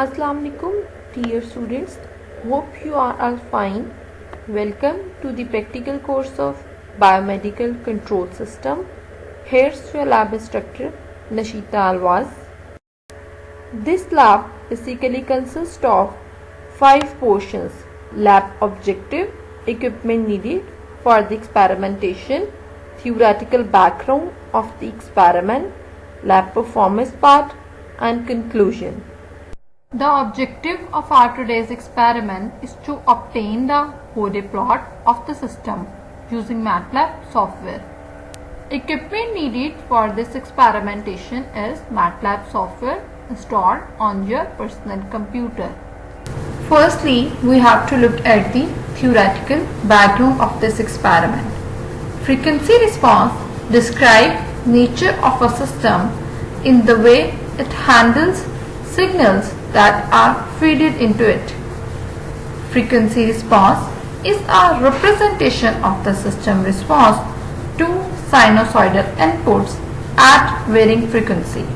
Assalamu alaikum dear students, hope you are all fine. Welcome to the practical course of Biomedical Control System. Here's your lab instructor Nashita Alwaz. This lab basically consists of 5 portions: lab objective, equipment needed for the experimentation, theoretical background of the experiment, lab performance part and conclusion. The objective of our today's experiment is to obtain the Bode plot of the system using MATLAB software. Equipment needed for this experimentation is MATLAB software installed on your personal computer. Firstly, we have to look at the theoretical background of this experiment. Frequency response describes nature of a system in the way it handles signals that are fed into it. Frequency response is a representation of the system response to sinusoidal inputs at varying frequency.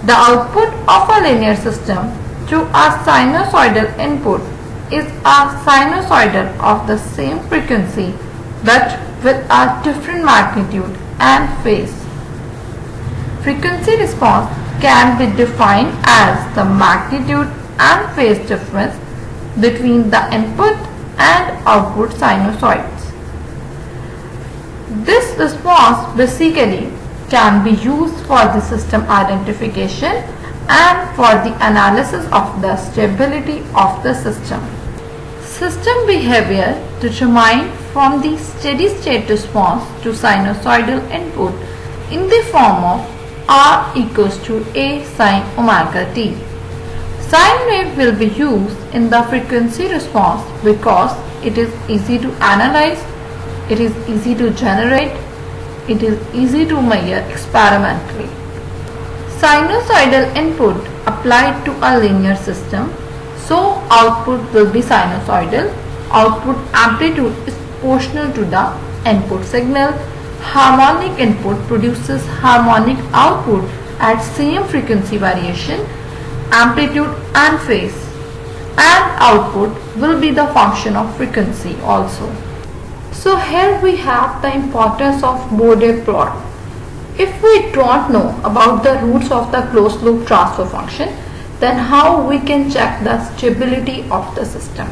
The output of a linear system to a sinusoidal input is a sinusoidal of the same frequency but with a different magnitude and phase. Frequency response can be defined as the magnitude and phase difference between the input and output sinusoids. This response basically can be used for the system identification and for the analysis of the stability of the system. System behavior determined from the steady state response to sinusoidal input in the form of R equals to A sin omega t. Sine wave will be used in the frequency response because it is easy to analyze, it is easy to generate, it is easy to measure experimentally. Sinusoidal input applied to a linear system, so output will be sinusoidal. Output amplitude is proportional to the input signal. Harmonic input produces harmonic output at same frequency variation, amplitude and phase, and output will be the function of frequency also. So here we have the importance of Bode plot. If we don't know about the roots of the closed loop transfer function, then how we can check the stability of the system?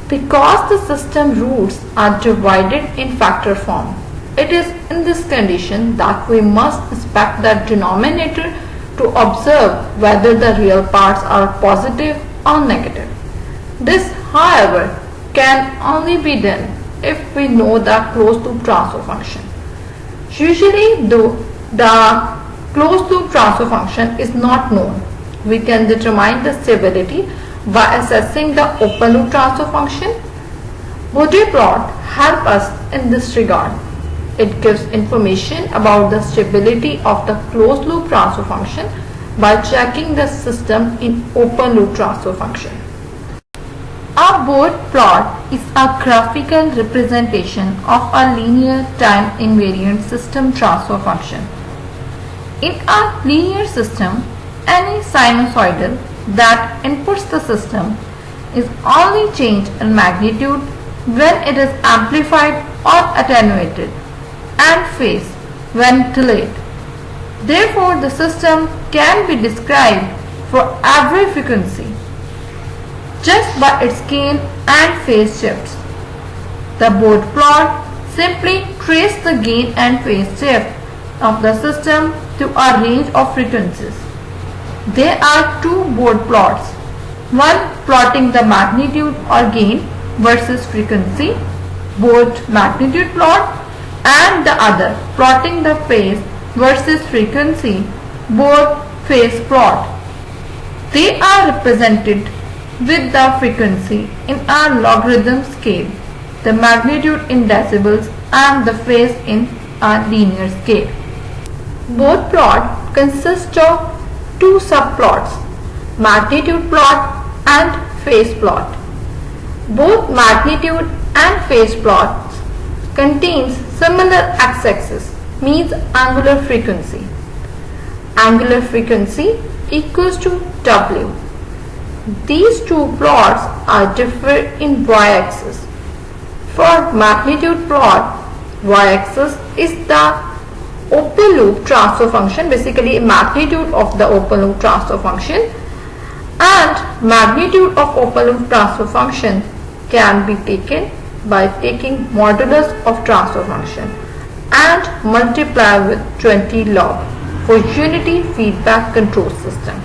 Because the system roots are divided in factor form, it is in this condition that we must inspect the denominator to observe whether the real parts are positive or negative. This, however, can only be done if we know the closed loop transfer function. Usually, though the closed loop transfer function is not known, we can determine the stability by assessing the open loop transfer function. Bode plot helps us in this regard. It gives information about the stability of the closed loop transfer function by checking the system in open loop transfer function. A Bode plot is a graphical representation of a linear time invariant system transfer function. In a linear system, any sinusoidal that inputs the system is only changed in magnitude when it is amplified or attenuated, and phase when delayed. Therefore, the system can be described for every frequency just by its gain and phase shifts. The Bode plot simply traces the gain and phase shift of the system to a range of frequencies. There are two Bode plots, one plotting the magnitude or gain versus frequency, Bode magnitude plot, and the other plotting the phase versus frequency, Bode phase plot. They are represented with the frequency in a logarithm scale, the magnitude in decibels and the phase in a linear scale. Bode plot consists of two subplots, magnitude plot and phase plot. Both magnitude and phase plots contains similar x-axis, means angular frequency. Angular frequency equals to W. These two plots are different in y-axis. For magnitude plot, y-axis is the open loop transfer function, basically magnitude of the open loop transfer function, and magnitude of open loop transfer function can be taken by taking modulus of transfer function and multiply with 20 log for unity feedback control system.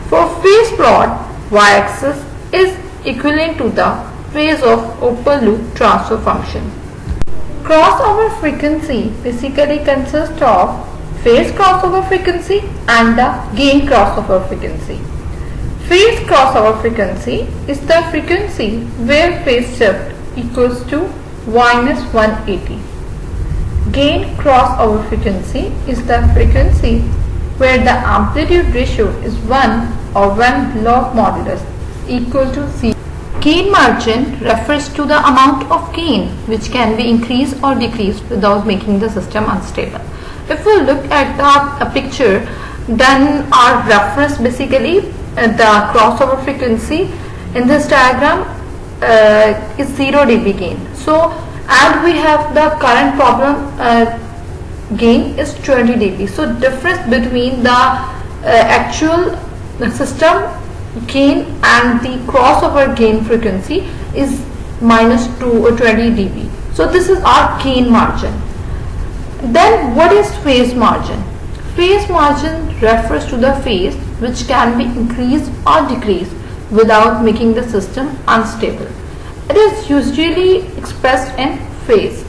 For phase plot, y-axis is equivalent to the phase of open loop transfer function. Crossover frequency basically consists of phase crossover frequency and the gain crossover frequency. Phase crossover frequency is the frequency where phase shift equals to minus 180. Gain crossover frequency is the frequency where the amplitude ratio is 1 or 1 log modulus equal to 0. Gain margin refers to the amount of gain which can be increased or decreased without making the system unstable. If we look at the picture, then our reference basically the crossover frequency in this diagram is 0 dB gain. So, and we have the current problem gain is 20 dB. So, difference between the actual system gain and the crossover gain frequency is minus 2 or 20 dB. So this is our gain margin. Then what is phase margin? Phase margin refers to the phase which can be increased or decreased without making the system unstable. It is usually expressed in phase.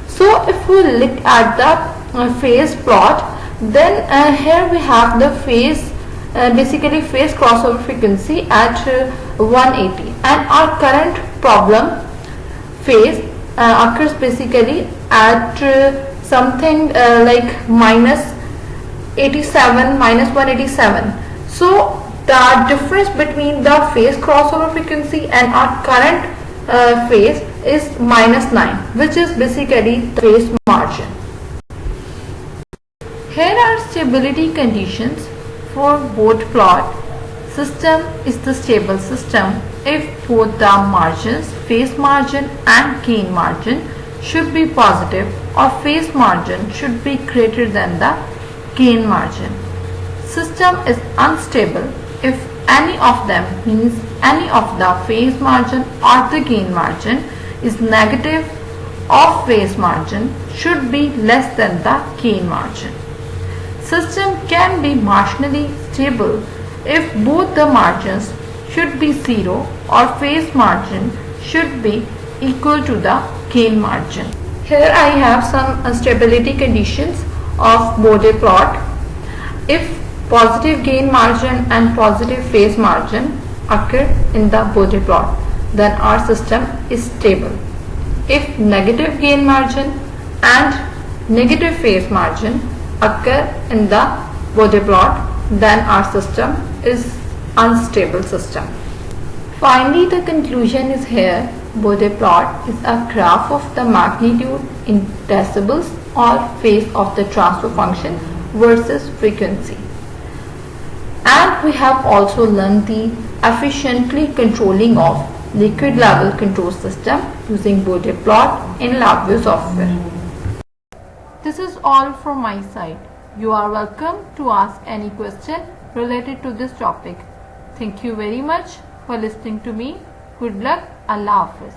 So if we look at the phase plot, then here we have the phase basically phase crossover frequency at 180, and our current problem phase occurs basically at something like minus 87, minus 187. So the difference between the phase crossover frequency and our current phase is minus 9, which is basically the phase margin. Here are stability conditions for both plot. System is the stable system if both the margins, phase margin and gain margin, should be positive, or phase margin should be greater than the gain margin. System is unstable if any of them, means any of the phase margin or the gain margin is negative, or phase margin should be less than the gain margin. System can be marginally stable if both the margins should be 0 or phase margin should be equal to the gain margin. Here I have some stability conditions of Bode plot. If positive gain margin and positive phase margin occur in the Bode plot, then our system is stable. If negative gain margin and negative phase margin occur in the Bode plot, then our system is unstable system. Finally, the conclusion is here. Bode plot is a graph of the magnitude in decibels or phase of the transfer function versus frequency. And we have also learned the efficiently controlling of liquid level control system using Bode plot in LabVIEW software. This is all from my side. You are welcome to ask any question related to this topic. Thank you very much for listening to me. Good luck. Allah Hafiz.